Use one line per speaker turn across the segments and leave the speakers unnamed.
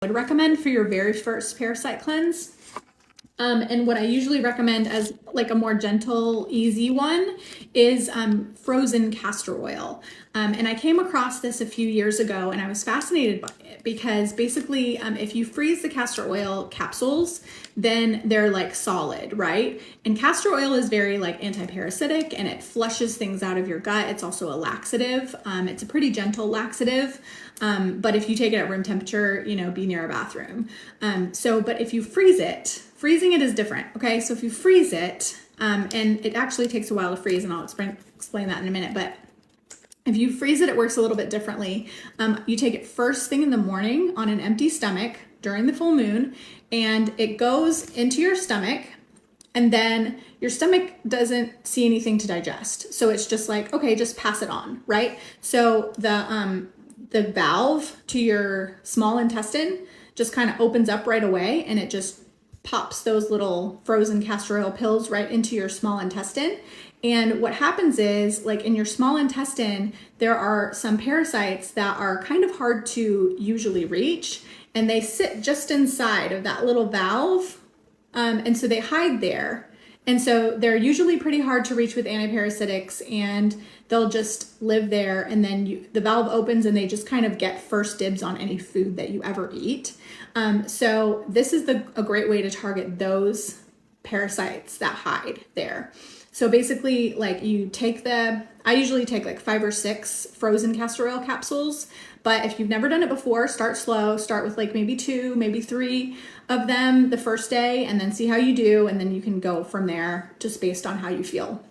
would recommend for your very first Parasite cleanse. And what I usually recommend as like a more gentle, easy one is frozen castor oil. And I came across this a few years ago and I was fascinated by it because basically if you freeze the castor oil capsules, then they're like solid, right? And castor oil is very like anti-parasitic and it flushes things out of your gut. It's also a laxative. It's a pretty gentle laxative. But if you take it at room temperature, be near a bathroom. But if you freeze it, freezing it is different, okay? So if you freeze it, and it actually takes a while to freeze, and I'll explain that in a minute, but if you freeze it, it works a little bit differently. You take it first thing in the morning on an empty stomach during the full moon, and it goes into your stomach, and then your stomach doesn't see anything to digest. So it's just like, okay, just pass it on, right? So the valve to your small intestine just kind of opens up right away, and it just pops those little frozen castor oil pills right into your small intestine. And what happens is, like in your small intestine, there are some parasites that are kind of hard to usually reach, and they sit just inside of that little valve. And so they hide there. And so they're usually pretty hard to reach with antiparasitics, and they'll just live there. And then the valve opens and they just kind of get first dibs on any food that you ever eat. So this is a great way to target those parasites that hide there. So basically, like I usually take like 5 or 6 frozen castor oil capsules, but if you've never done it before, start slow, start with like maybe 2, maybe 3 of them the first day, and then see how you do. And then you can go from there just based on how you feel.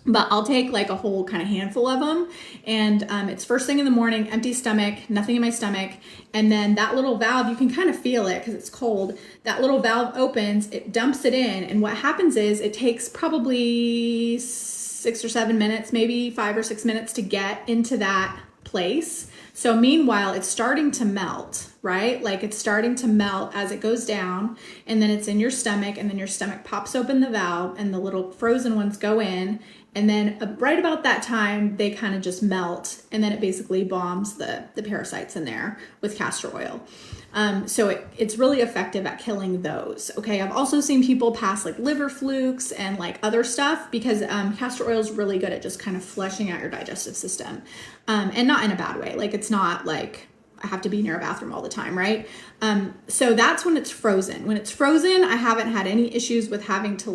But I'll take like a whole kind of handful of them, and it's first thing in the morning, empty stomach, nothing in my stomach. And then that little valve, you can kind of feel it because it's cold. That little valve opens, it dumps it in. And what happens is it takes probably 6 or 7 minutes, maybe 5 or 6 minutes to get into that place. So meanwhile, it's starting to melt, right? Like it's starting to melt as it goes down, and then it's in your stomach, and then your stomach pops open the valve and the little frozen ones go in. And then right about that time, they kind of just melt, and then it basically bombs the parasites in there with castor oil. So it's really effective at killing those. Okay, I've also seen people pass like liver flukes and like other stuff because castor oil is really good at just kind of flushing out your digestive system, and not in a bad way. Like it's not like I have to be near a bathroom all the time, right? So that's when it's frozen. When it's frozen, I haven't had any issues with having to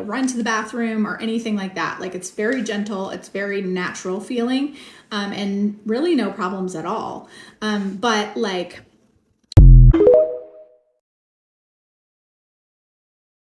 run to the bathroom or anything like that. Like it's very gentle, it's very natural feeling, and really no problems at all. But like